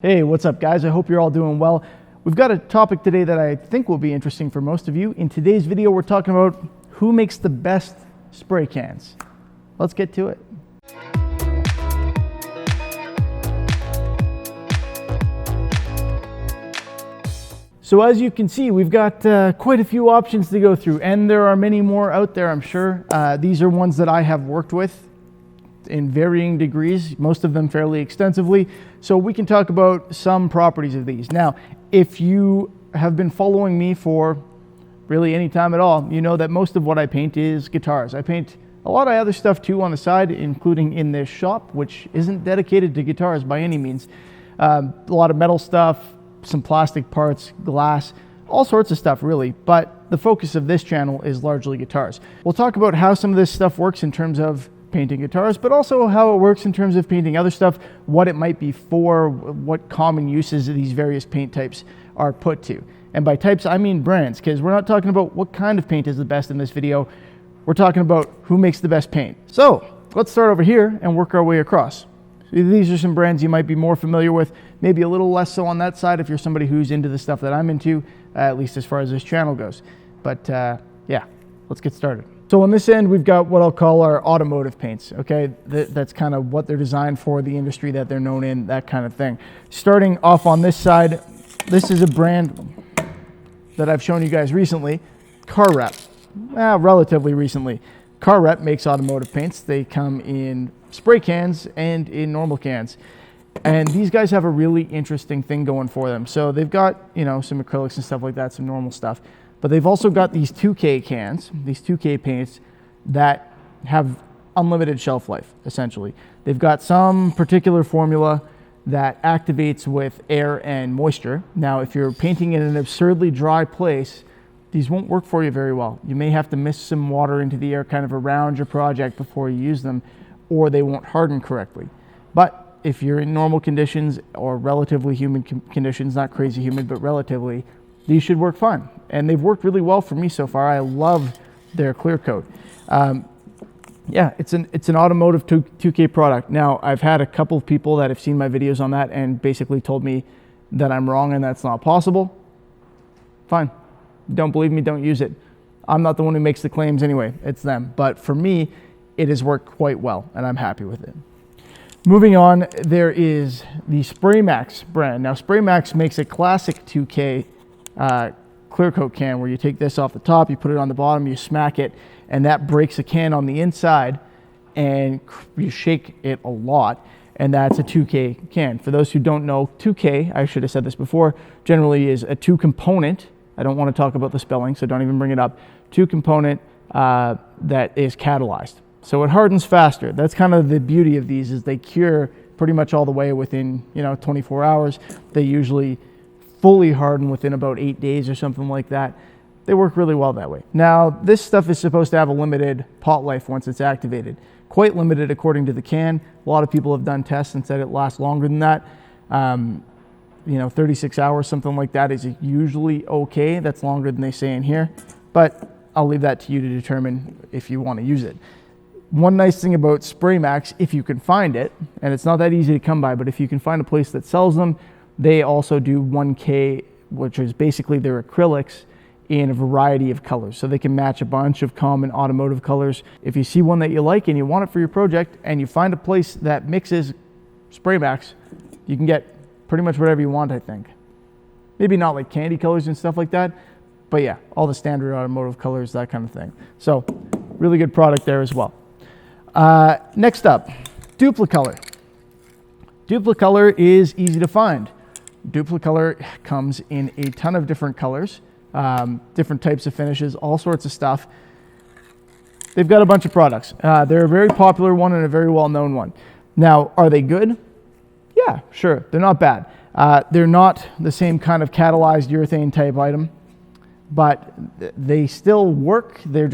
Hey, what's up guys? I hope you're all doing well. We've got a topic today that I think will be interesting for most of you. In today's video, we're talking about who makes the best spray cans. Let's get to it. So as you can see, we've got quite a few options to go through, and there are many more out there, I'm sure. These are ones that I have worked with in varying degrees, most of them fairly extensively. So we can talk about some properties of these. Now, if you have been following me for really any time at all, you know that most of what I paint is guitars. I paint a lot of other stuff too on the side, including in this shop, which isn't dedicated to guitars by any means. A lot of metal stuff, some plastic parts, glass, all sorts of stuff really, but the focus of this channel is largely guitars. We'll talk about how some of this stuff works in terms of painting guitars, but also how it works in terms of painting other stuff, what it might be for, what common uses these various paint types are put to. And by types, I mean brands, because we're not talking about what kind of paint is the best in this video. We're talking about who makes the best paint. So let's start over here and work our way across. These are some brands you might be more familiar with, maybe a little less so on that side if you're somebody who's into the stuff that I'm into, at least as far as this channel goes. But yeah, let's get started. So on this end, we've got what I'll call our automotive paints, okay? That's kind of what they're designed for, the industry that they're known in, that kind of thing. Starting off on this side, this is a brand that I've shown you guys recently, Car Rep. Relatively recently. Car Rep makes automotive paints. They come in spray cans and in normal cans. And these guys have a really interesting thing going for them. So they've got, you know, some acrylics and stuff like that, some normal stuff. But they've also got these 2K cans, these 2K paints that have unlimited shelf life, essentially. They've got some particular formula that activates with air and moisture. Now, if you're painting in an absurdly dry place, these won't work for you very well. You may have to mist some water into the air kind of around your project before you use them, or they won't harden correctly. But if you're in normal conditions or relatively humid conditions, not crazy humid, but relatively, these should work fine. And they've worked really well for me so far. I love their clear coat. Yeah, it's an automotive 2K product. Now, I've had a couple of people that have seen my videos on that and basically told me that I'm wrong and that's not possible. Fine. Don't believe me, don't use it. I'm not the one who makes the claims anyway, it's them. But for me, it has worked quite well and I'm happy with it. Moving on, there is the Spray Max brand. Now, Spray Max makes a classic 2K clear coat can where you take this off the top, you put it on the bottom, you smack it, and that breaks a can on the inside, and you shake it a lot, and that's a 2K can. For those who don't know, 2K, I should have said this before, generally is a two-component. I don't want to talk about the spelling, so don't even bring it up. Two-component that is catalyzed. So it hardens faster. That's kind of the beauty of these, is they cure pretty much all the way within 24 hours. They usually fully harden within about 8 days or something like that. They work really well that way. Now, this stuff is supposed to have a limited pot life once it's activated. Quite limited according to the can. A lot of people have done tests and said it lasts longer than that. 36 hours, something like that is usually okay. That's longer than they say in here, but I'll leave that to you to determine if you want to use it. One nice thing about Spray Max, if you can find it, and it's not that easy to come by, but if you can find a place that sells them, they also do 1K, which is basically their acrylics in a variety of colors. So they can match a bunch of common automotive colors. If you see one that you like and you want it for your project and you find a place that mixes Spray Max, you can get pretty much whatever you want, I think. Maybe not like candy colors and stuff like that, but yeah, all the standard automotive colors, that kind of thing. So really good product there as well. Next up, Duplicolor. Duplicolor is easy to find. Duplicolor comes in a ton of different colors, different types of finishes, all sorts of stuff. They've got a bunch of products. They're a very popular one and a very well-known one. Now, are they good? Yeah, sure. They're not bad. They're not the same kind of catalyzed urethane type item, but they still work. They're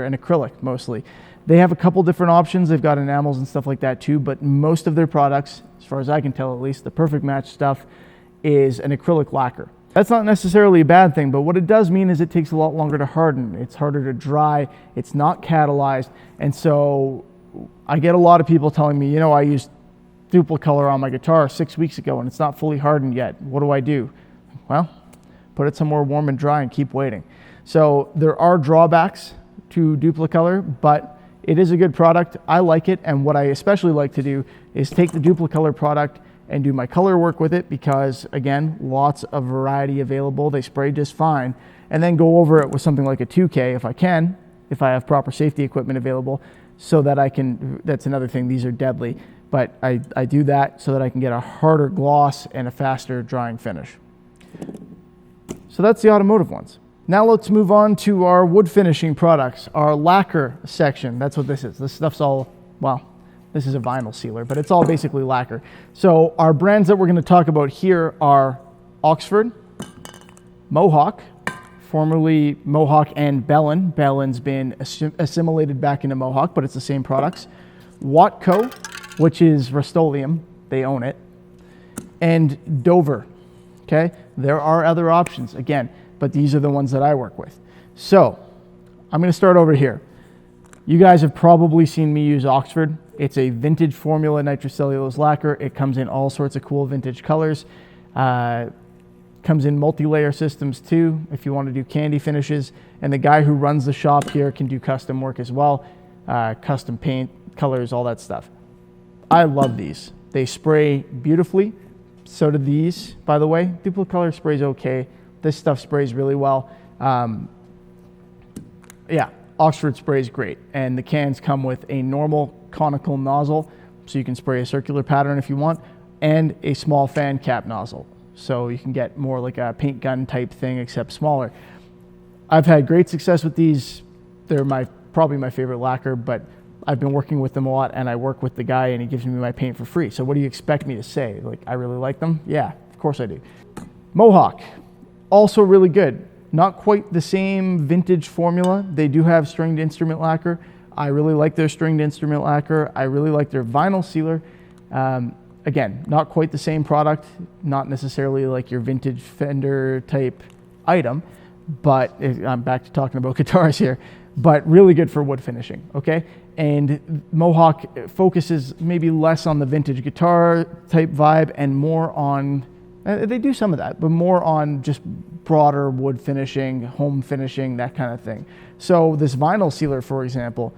an acrylic mostly. They have a couple different options. They've got enamels and stuff like that too, but most of their products, as far as I can tell at least, the Perfect Match stuff is an acrylic lacquer. That's not necessarily a bad thing, but what it does mean is it takes a lot longer to harden. It's harder to dry. It's not catalyzed. And so I get a lot of people telling me, I use Duplicolor on my guitar 6 weeks ago and it's not fully hardened yet. What do I do? Well, put it somewhere warm and dry and keep waiting. So there are drawbacks to Duplicolor, but it is a good product. I like it, and what I especially like to do is take the Duplicolor product and do my color work with it because, again, lots of variety available. They spray just fine, and then go over it with something like a 2K if I can, if I have proper safety equipment available, so that I can, that's another thing, these are deadly, but I do that so that I can get a harder gloss and a faster drying finish. So that's the automotive ones. Now let's move on to our wood finishing products, our lacquer section. That's what this is. This stuff's all, well, this is a vinyl sealer, but it's all basically lacquer. So our brands that we're going to talk about here are Oxford, Mohawk, formerly Mohawk and Bellin. Bellin's been assimilated back into Mohawk, but it's the same products. Watco, which is Rust-Oleum, they own it, and Dover. Okay, there are other options, again, but these are the ones that I work with. So I'm going to start over here. You guys have probably seen me use Oxford. It's a vintage formula nitrocellulose lacquer. It comes in all sorts of cool vintage colors. Comes in multi-layer systems too, if you want to do candy finishes. And the guy who runs the shop here can do custom work as well, custom paint, colors, all that stuff. I love these. They spray beautifully. So do these, by the way. Duplicolor sprays okay. This stuff sprays really well. Yeah, Oxford sprays great. And the cans come with a normal conical nozzle, so you can spray a circular pattern if you want, and a small fan cap nozzle. So you can get more like a paint gun type thing, except smaller. I've had great success with these. They're probably my favorite lacquer, but I've been working with them a lot, and I work with the guy and he gives me my paint for free. So what do you expect me to say? Like, I really like them? Yeah, of course I do. Mohawk, also really good. Not quite the same vintage formula. They do have stringed instrument lacquer. I really like their stringed instrument lacquer. I really like their vinyl sealer. Again, not quite the same product, not necessarily like your vintage Fender type item, but I'm back to talking about guitars here, but really good for wood finishing, okay? And Mohawk focuses maybe less on the vintage guitar type vibe and more on, they do some of that, but more on just broader wood finishing, home finishing, that kind of thing. So this vinyl sealer, for example,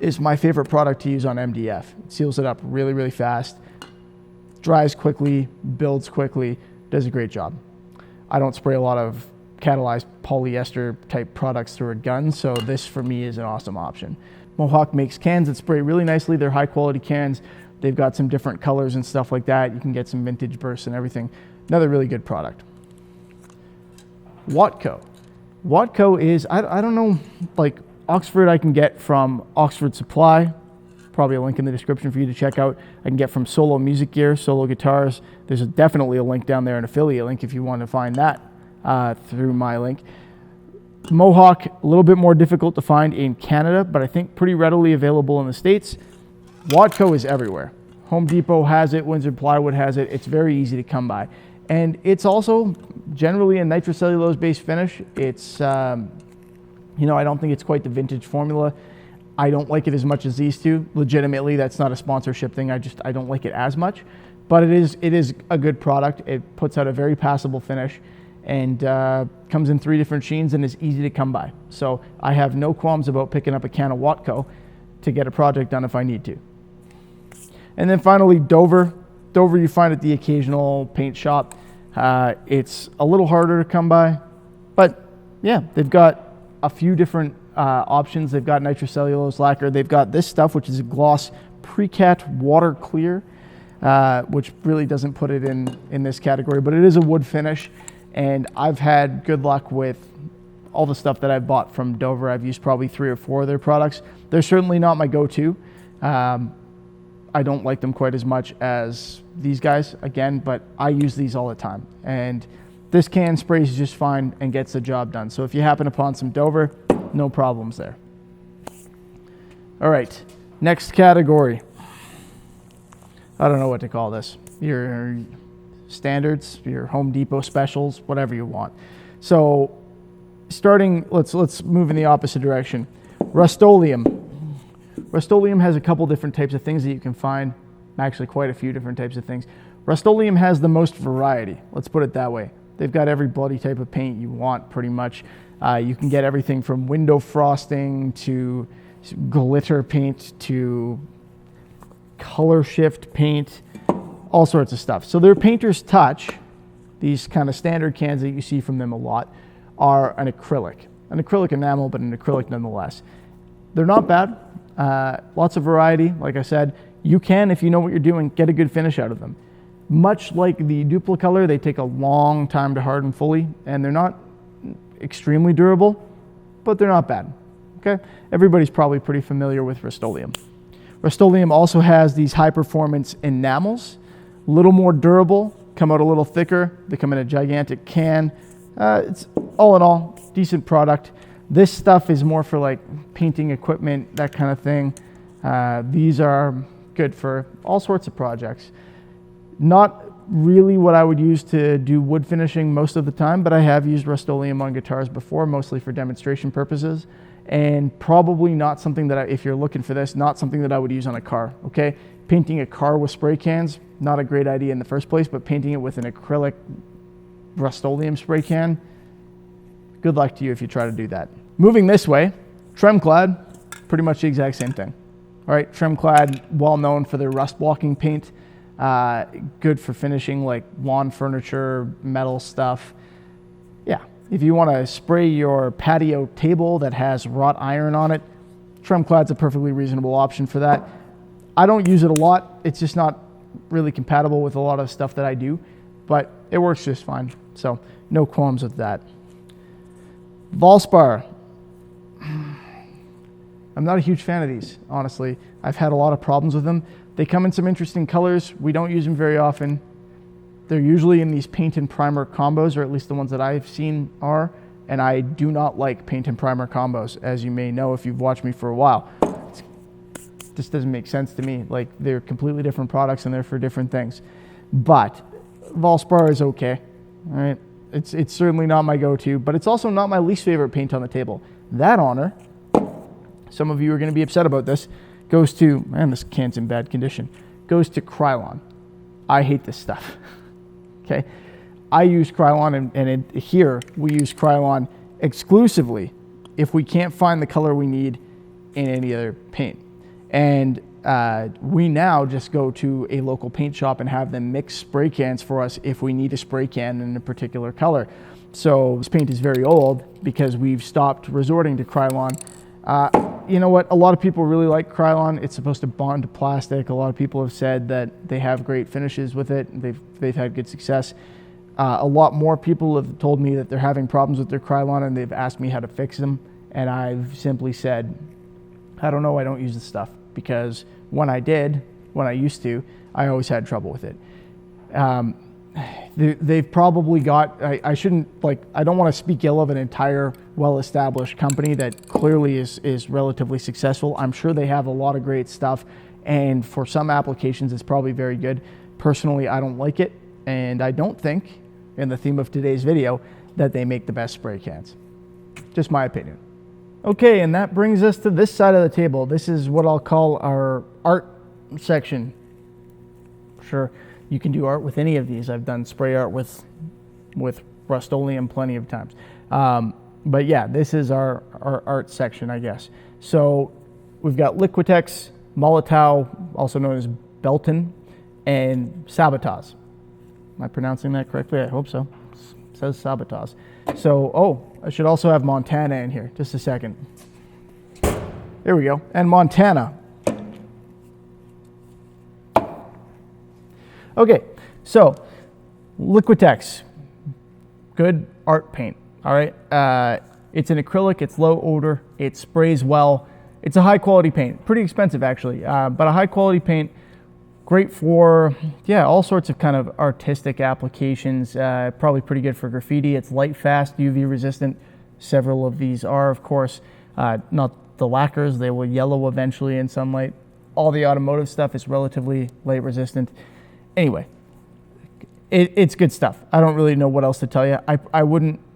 is my favorite product to use on MDF. It seals it up really, really fast, dries quickly, builds quickly, does a great job. I don't spray a lot of catalyzed polyester type products through a gun, so this for me is an awesome option. Mohawk makes cans that spray really nicely. They're high quality cans. They've got some different colors and stuff like that. You can get some vintage bursts and everything. Another really good product. Watco. Watco is, I don't know, like Oxford I can get from Oxford Supply. Probably a link in the description for you to check out. I can get from Solo Music Gear, Solo Guitars. There's definitely a link down there, an affiliate link if you want to find that through my link. Mohawk, a little bit more difficult to find in Canada, but I think pretty readily available in the States. Watco is everywhere. Home Depot has it, Windsor Plywood has it. It's very easy to come by. And it's also generally a nitrocellulose based finish. It's, you know, I don't think it's quite the vintage formula. I don't like it as much as these two. Legitimately, that's not a sponsorship thing. I don't like it as much, but it is a good product. It puts out a very passable finish and comes in 3 different sheens and is easy to come by. So I have no qualms about picking up a can of Watco to get a project done if I need to. And then finally, Dover. Dover you find at the occasional paint shop. It's a little harder to come by, but yeah, they've got a few different options. They've got nitrocellulose lacquer. They've got this stuff, which is a gloss Precat water clear, which really doesn't put it in this category, but it is a wood finish. And I've had good luck with all the stuff that I've bought from Dover. I've used probably 3 or 4 of their products. They're certainly not my go-to. I don't like them quite as much as these guys, again, but I use these all the time. And this can sprays just fine and gets the job done. So if you happen upon some Dover, no problems there. All right, next category. I don't know what to call this. Your standards, your Home Depot specials, whatever you want. So starting, let's move in the opposite direction. Rust-Oleum. Rust-Oleum has a couple different types of things that you can find. actually quite a few different types of things. Rust-Oleum has the most variety, let's put it that way. They've got every bloody type of paint you want, pretty much. You can get everything from window frosting to glitter paint to color shift paint, all sorts of stuff. So their Painter's Touch, these kind of standard cans that you see from them a lot, are an acrylic enamel, but an acrylic nonetheless. They're not bad. Lots of variety. Like I said, you can, if you know what you're doing, get a good finish out of them. Much like the Duplicolor, they take a long time to harden fully, and they're not extremely durable, but they're not bad. Okay, everybody's probably pretty familiar with Rust-Oleum. Rust-Oleum also has these high-performance enamels, a little more durable, come out a little thicker. They come in a gigantic can. It's all in all decent product. This stuff is more for like painting equipment, that kind of thing. These are good for all sorts of projects. Not really what I would use to do wood finishing most of the time, but I have used Rust-Oleum on guitars before, mostly for demonstration purposes, and probably not something that if you're looking for this, not something that I would use on a car, okay? Painting a car with spray cans, not a great idea in the first place, but painting it with an acrylic Rust-Oleum spray can, good luck to you if you try to do that. Moving this way, Tremclad, pretty much the exact same thing. All right, Tremclad, well known for their rust blocking paint, good for finishing like lawn furniture, metal stuff. Yeah, if you want to spray your patio table that has wrought iron on it, Tremclad's a perfectly reasonable option for that. I don't use it a lot. It's just not really compatible with a lot of stuff that I do, but it works just fine. So no qualms with that. Valspar. I'm not a huge fan of these, honestly. I've had a lot of problems with them. They come in some interesting colors. We don't use them very often. They're usually in these paint and primer combos, or at least the ones that I've seen are, and I do not like paint and primer combos, as you may know if you've watched me for a while. It just doesn't make sense to me. Like, they're completely different products and they're for different things. But Valspar is okay, all right? It's certainly not my go-to, but it's also not my least favorite paint on the table. That honor, some of you are going to be upset about this, goes to, man, this can's in bad condition, goes to Krylon. I hate this stuff, okay? I use Krylon, and here we use Krylon exclusively if we can't find the color we need in any other paint. And we now just go to a local paint shop and have them mix spray cans for us if we need a spray can in a particular color. So this paint is very old because we've stopped resorting to Krylon. You know what? A lot of people really like Krylon. It's supposed to bond to plastic. A lot of people have said that they have great finishes with it. They've had good success. A lot more people have told me that they're having problems with their Krylon, and they've asked me how to fix them. And I've simply said, I don't know, I don't use this stuff. Because when I used to, I always had trouble with it. They've probably got, I don't want to speak ill of an entire well-established company that clearly is relatively successful. I'm sure they have a lot of great stuff, and for some applications it's probably very good. Personally, I don't like it, and I don't think, in the theme of today's video, that they make the best spray cans. Just my opinion. Okay, and that brings us to this side of the table. This is what I'll call our art section. Sure, you can do art with any of these. I've done spray art with Rust-Oleum plenty of times. But yeah, this is our art section, I guess. So we've got Liquitex, Molotow, also known as Belton, and Sabotage. Am I pronouncing that correctly? I hope so. It says Sabotage. So, I should also have Montana in here. Just a second. There we go. And Montana. Okay, so Liquitex, good art paint. All right, it's an acrylic. It's low odor. It sprays well. It's a high quality paint. Pretty expensive actually, but a high quality paint. Great for, all sorts of kind of artistic applications. Probably pretty good for graffiti. It's light, fast, UV resistant. Several of these are, of course. Not the lacquers. They will yellow eventually in sunlight. All the automotive stuff is relatively light resistant. Anyway, it's good stuff. I don't really know what else to tell you.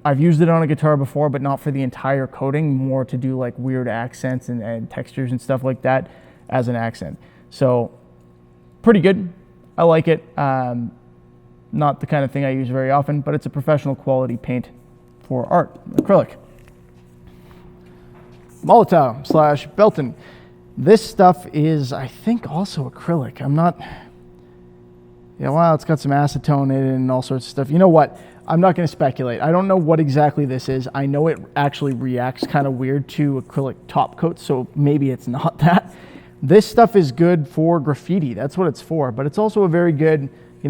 I've used it on a guitar before, but not for the entire coating, more to do like weird accents and textures and stuff like that as an accent. So pretty good. I like it. Not the kind of thing I use very often, but it's a professional quality paint for art, acrylic. Molotov / Belton. This stuff is, I think, also acrylic. I'm not... Yeah, well, it's got some acetone in it and all sorts of stuff. You know what? I'm not going to speculate. I don't know what exactly this is. I know it actually reacts kind of weird to acrylic top coats, so maybe it's not that. This stuff is good for graffiti. That's what it's for. But it's also a very good,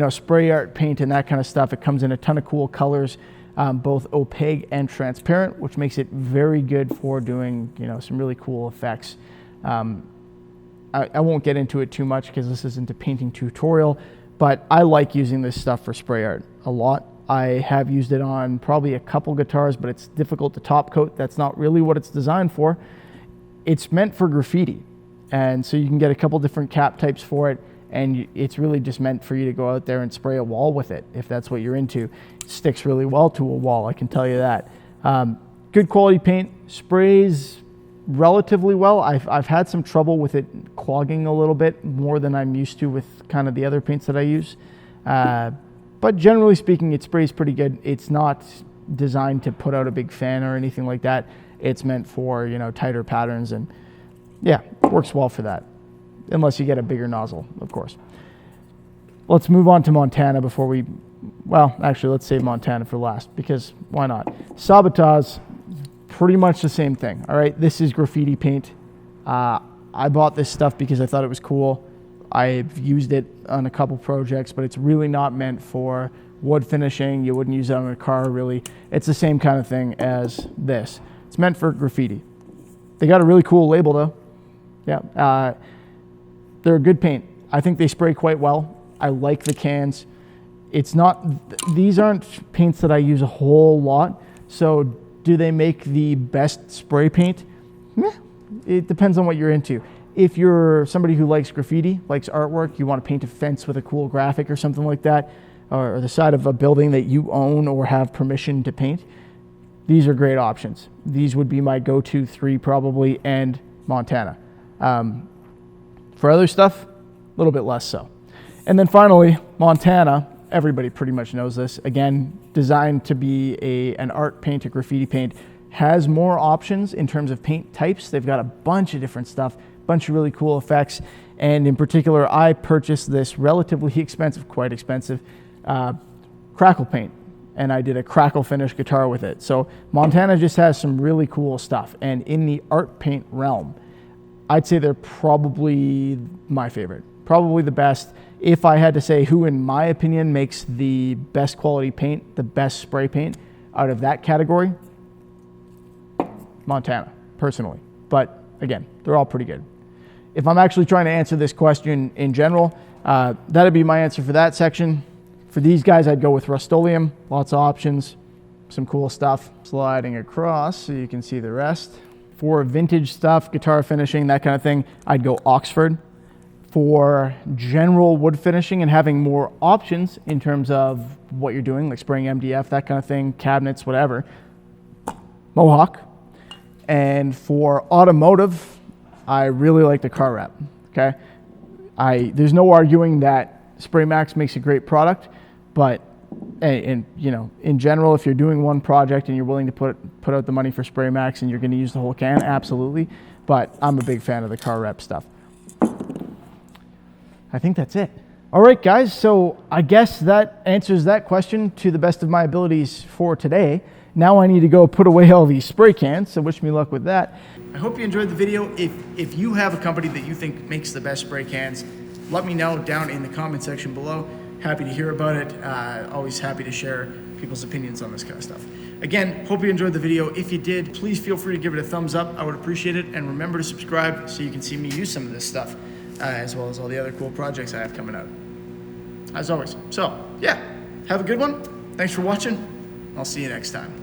spray art paint and that kind of stuff. It comes in a ton of cool colors, both opaque and transparent, which makes it very good for doing, some really cool effects. I won't get into it too much because this isn't a painting tutorial, but I like using this stuff for spray art a lot. I have used it on probably a couple guitars, but it's difficult to top coat. That's not really what it's designed for. It's meant for graffiti. And so you can get a couple different cap types for it, and it's really just meant for you to go out there and spray a wall with it, if that's what you're into. It sticks really well to a wall, I can tell you that. Good quality paint, sprays relatively well. I've had some trouble with it clogging a little bit more than I'm used to with kind of the other paints that I use. But generally speaking, it sprays pretty good. It's not designed to put out a big fan or anything like that. It's meant for, tighter patterns, and yeah, works well for that. Unless you get a bigger nozzle, of course. Let's move on to Montana before we, well, actually, let's save Montana for last, because why not? Sabotage, pretty much the same thing, all right? This is graffiti paint. I bought this stuff because I thought it was cool. I've used it on a couple projects, but it's really not meant for wood finishing. You wouldn't use it on a car, really. It's the same kind of thing as this. It's meant for graffiti. They got a really cool label, though. Yeah, they're a good paint. I think they spray quite well. I like the cans. It's not, these aren't paints that I use a whole lot. So do they make the best spray paint? It depends on what you're into. If you're somebody who likes graffiti, likes artwork, you want to paint a fence with a cool graphic or something like that, or the side of a building that you own or have permission to paint, these are great options. These would be my go-to 3 probably, and Montana. For other stuff, a little bit less so. And then finally, Montana, everybody pretty much knows this. Again, designed to be an art paint, a graffiti paint, has more options in terms of paint types. They've got a bunch of different stuff, bunch of really cool effects. And in particular, I purchased this relatively expensive, quite expensive, crackle paint. And I did a crackle finish guitar with it. So Montana just has some really cool stuff. And in the art paint realm, I'd say they're probably my favorite, probably the best. If I had to say who, in my opinion, makes the best quality paint, the best spray paint out of that category, Montana, personally. But again, they're all pretty good. If I'm actually trying to answer this question in general, that'd be my answer for that section. For these guys, I'd go with Rust-Oleum, lots of options, some cool stuff. Sliding across so you can see the rest. For vintage stuff, guitar finishing, that kind of thing, I'd go Oxford. For general wood finishing and having more options in terms of what you're doing, like spraying MDF, that kind of thing, cabinets, whatever, Mohawk. And for automotive, I really like the Car Rep, okay? There's no arguing that Spray Max makes a great product, but in general, if you're doing one project and you're willing to put out the money for Spray Max and you're going to use the whole can, absolutely. But I'm a big fan of the Car Rep stuff. I think that's it. All right, guys. So I guess that answers that question to the best of my abilities for today. Now I need to go put away all these spray cans, so wish me luck with that. I hope you enjoyed the video. If you have a company that you think makes the best spray cans, let me know down in the comment section below. Happy to hear about it. Always happy to share people's opinions on this kind of stuff. Again, hope you enjoyed the video. If you did, please feel free to give it a thumbs up. I would appreciate it. And remember to subscribe so you can see me use some of this stuff, as well as all the other cool projects I have coming out. As always. So, yeah, have a good one. Thanks for watching. I'll see you next time.